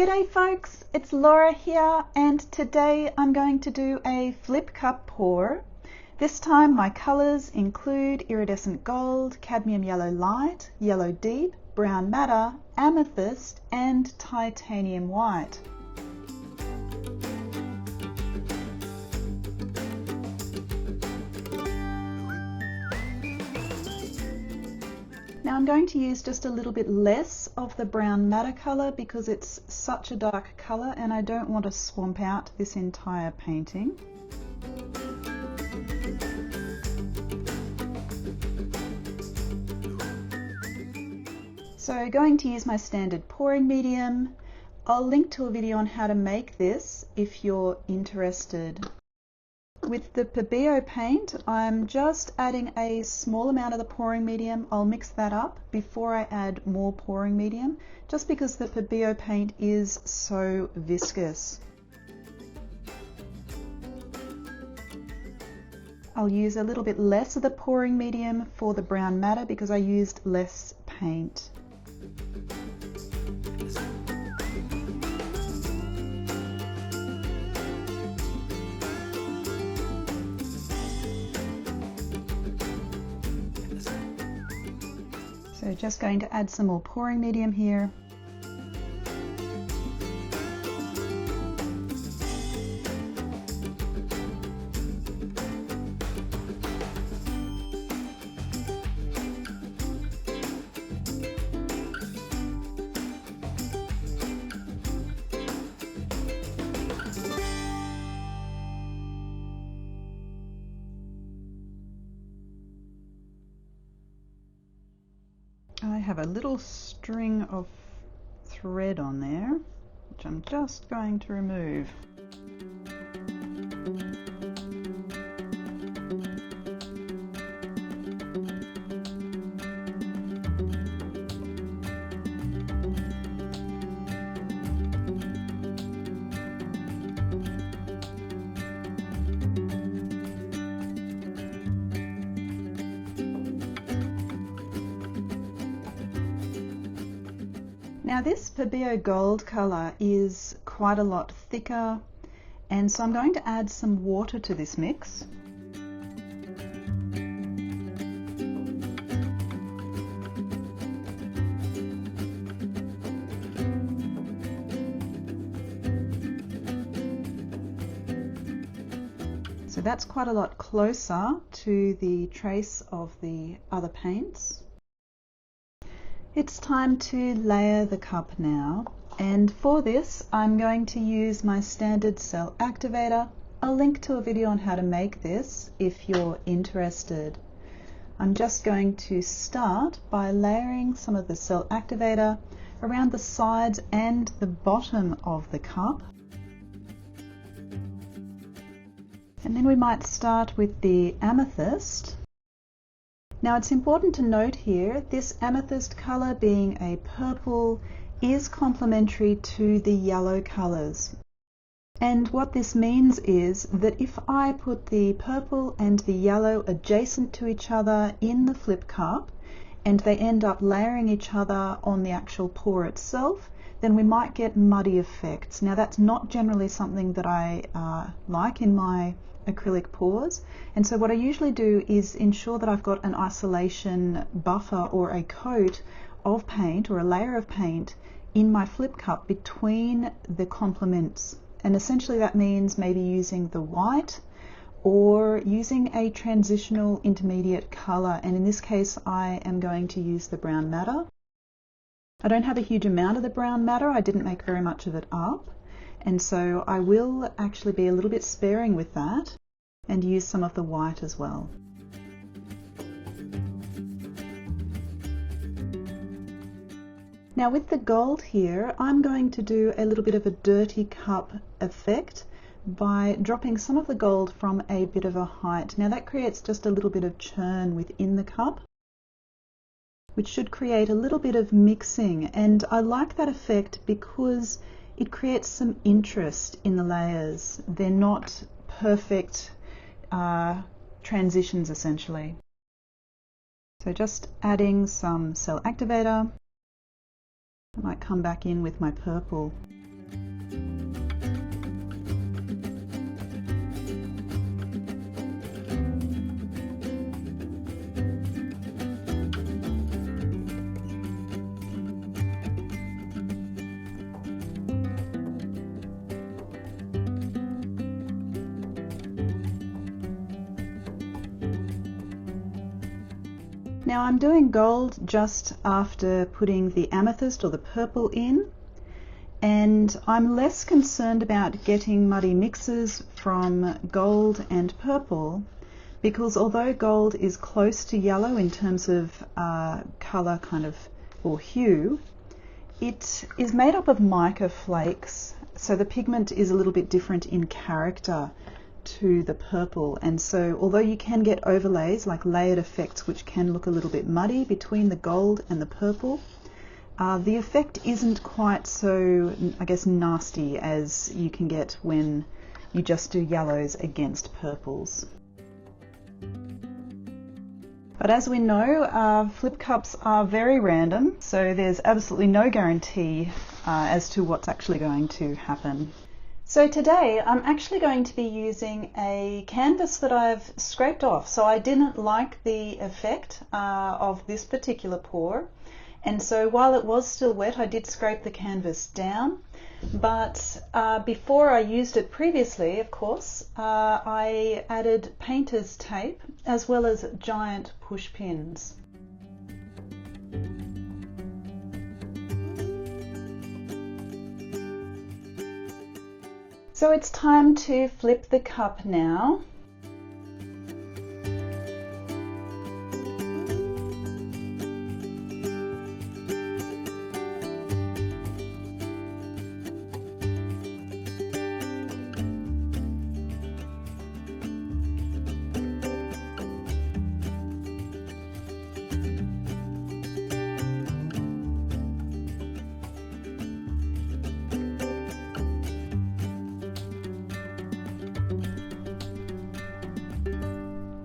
G'day folks, it's Laura here, and today I'm going to do a flip cup pour. This time my colours include iridescent gold, cadmium yellow light, yellow deep, brown madder, amethyst and titanium white. Now I'm going to use just a little bit less of the brown madder colour because it's such a dark colour and I don't want to swamp out this entire painting. So going to use my standard pouring medium. I'll link to a video on how to make this if you're interested. With the Pebeo paint, I'm just adding a small amount of the pouring medium. I'll mix that up before I add more pouring medium, just because the Pebeo paint is so viscous. I'll use a little bit less of the pouring medium for the brown madder because I used less paint. So just going to add some more pouring medium here. I have a little string of thread on there, which I'm just going to remove. Now this Pebeo gold colour is quite a lot thicker, and so I'm going to add some water to this mix. So that's quite a lot closer to the trace of the other paints. It's time to layer the cup now, and for this I'm going to use my standard cell activator. I'll link to a video on how to make this if you're interested. I'm just going to start by layering some of the cell activator around the sides and the bottom of the cup. And then we might start with the amethyst. Now it's important to note here, this amethyst colour being a purple is complementary to the yellow colours. And what this means is that if I put the purple and the yellow adjacent to each other in the flip cup and they end up layering each other on the actual pour itself, then we might get muddy effects. Now that's not generally something that I like in my acrylic pours, and so what I usually do is ensure that I've got an isolation buffer or a coat of paint or a layer of paint in my flip cup between the complements, and essentially that means maybe using the white or using a transitional intermediate colour, and in this case I am going to use the brown madder. I don't have a huge amount of the brown madder, I didn't make very much of it up, and so I will actually be a little bit sparing with that and use some of the white as well. Now with the gold here, I'm going to do a little bit of a dirty cup effect by dropping some of the gold from a bit of a height. Now that creates just a little bit of churn within the cup, which should create a little bit of mixing, and I like that effect because it creates some interest in the layers. They're not perfect transitions essentially. So just adding some cell activator. I might come back in with my purple. Now I'm doing gold just after putting the amethyst or the purple in, and I'm less concerned about getting muddy mixes from gold and purple, because although gold is close to yellow in terms of colour kind of, or hue, it is made up of mica flakes, so the pigment is a little bit different in character to the purple, and so although you can get overlays like layered effects which can look a little bit muddy between the gold and the purple, the effect isn't quite so, I guess, nasty as you can get when you just do yellows against purples. But as we know, flip cups are very random, so there's absolutely no guarantee as to what's actually going to happen. So today I'm actually going to be using a canvas that I've scraped off. So I didn't like the effect of this particular pour, and so while it was still wet I did scrape the canvas down. But before I used it previously, of course, I added painter's tape as well as giant push pins. So it's time to flip the cup now.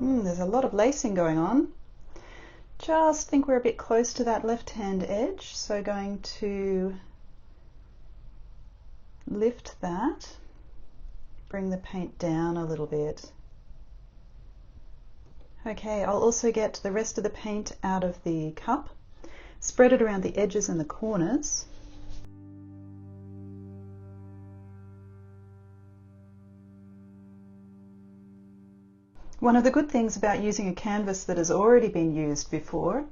There's a lot of lacing going on. Just think we're a bit close to that left-hand edge, so going to lift that, bring the paint down a little bit. Okay, I'll also get the rest of the paint out of the cup, spread it around the edges and the corners. One of the good things about using a canvas that has already been used before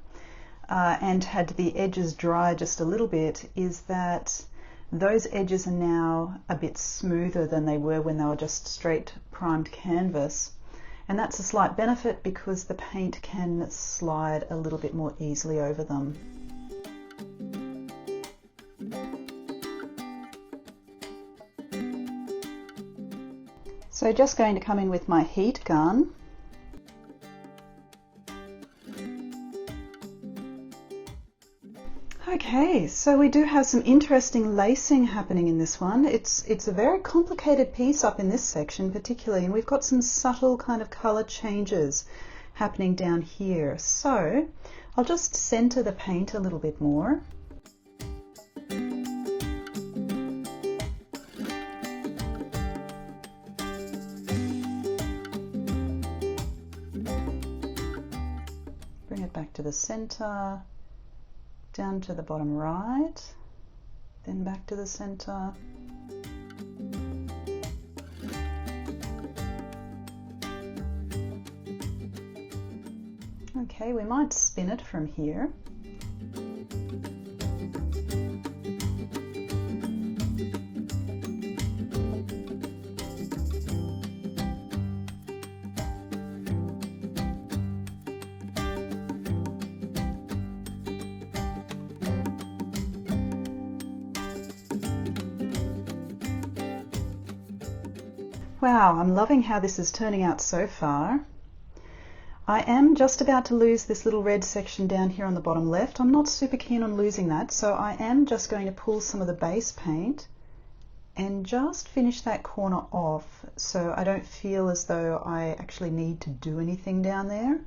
and had the edges dry just a little bit is that those edges are now a bit smoother than they were when they were just straight primed canvas. And that's a slight benefit because the paint can slide a little bit more easily over them. So just going to come in with my heat gun. Okay, so we do have some interesting lacing happening in this one. It's a very complicated piece up in this section particularly, and we've got some subtle kind of colour changes happening down here. So I'll just centre the paint a little bit more. Bring it back to the centre. Down to the bottom right, then back to the center. Okay, we might spin it from here. Wow, I'm loving how this is turning out so far. I am just about to lose this little red section down here on the bottom left. I'm not super keen on losing that, so I am just going to pull some of the base paint and just finish that corner off so I don't feel as though I actually need to do anything down there.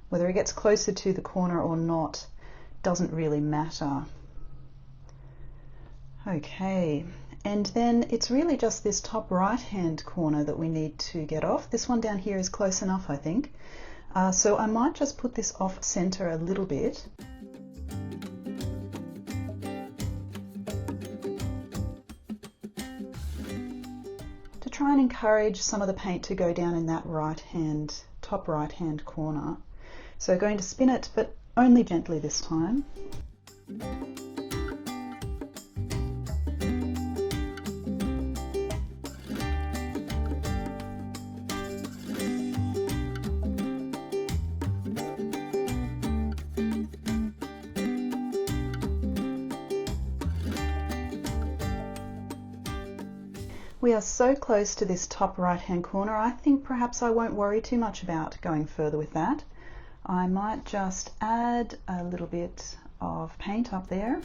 Whether it gets closer to the corner or not doesn't really matter. Okay. And then it's really just this top right hand corner that we need to get off. This one down here is close enough, I think. So I might just put this off center a little bit. To try and encourage some of the paint to go down in that right hand top right hand corner. So going to spin it, but only gently this time. We are so close to this top right hand corner, I think perhaps I won't worry too much about going further with that. I might just add a little bit of paint up there.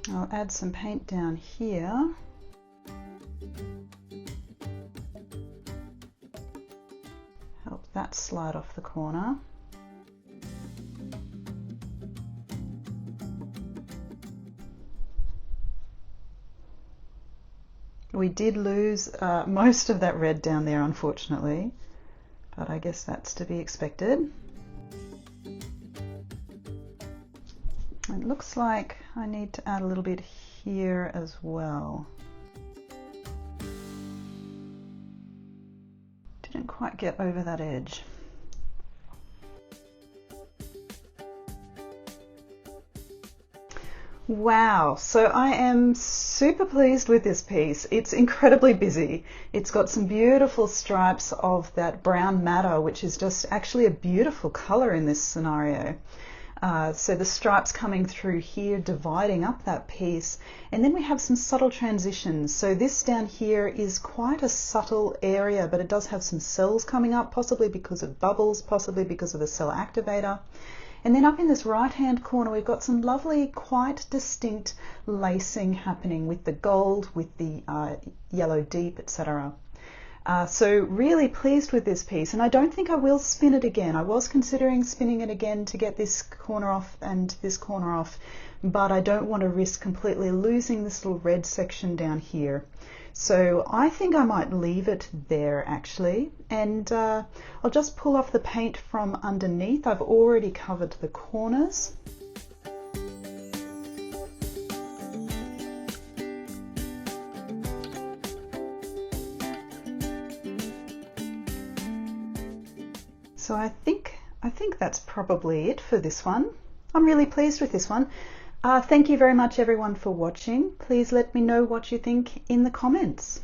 I'll add some paint down here. Help that slide off the corner. We did lose most of that red down there, unfortunately, but I guess that's to be expected. It looks like I need to add a little bit here as well. Didn't quite get over that edge. Wow, so I am super pleased with this piece. It's incredibly busy. It's got some beautiful stripes of that brown madder, which is just actually a beautiful color in this scenario. So the stripes coming through here, dividing up that piece, and then we have some subtle transitions. So this down here is quite a subtle area, but it does have some cells coming up, possibly because of bubbles, possibly because of the cell activator. And then up in this right hand corner we've got some lovely, quite distinct lacing happening with the gold, with the yellow deep, etc. So really pleased with this piece, and I don't think I will spin it again. I was considering spinning it again to get this corner off and this corner off, but I don't want to risk completely losing this little red section down here. So I think I might leave it there actually, and I'll just pull off the paint from underneath. I've already covered the corners. So I think that's probably it for this one. I'm really pleased with this one. Thank you very much everyone for watching. Please let me know what you think in the comments.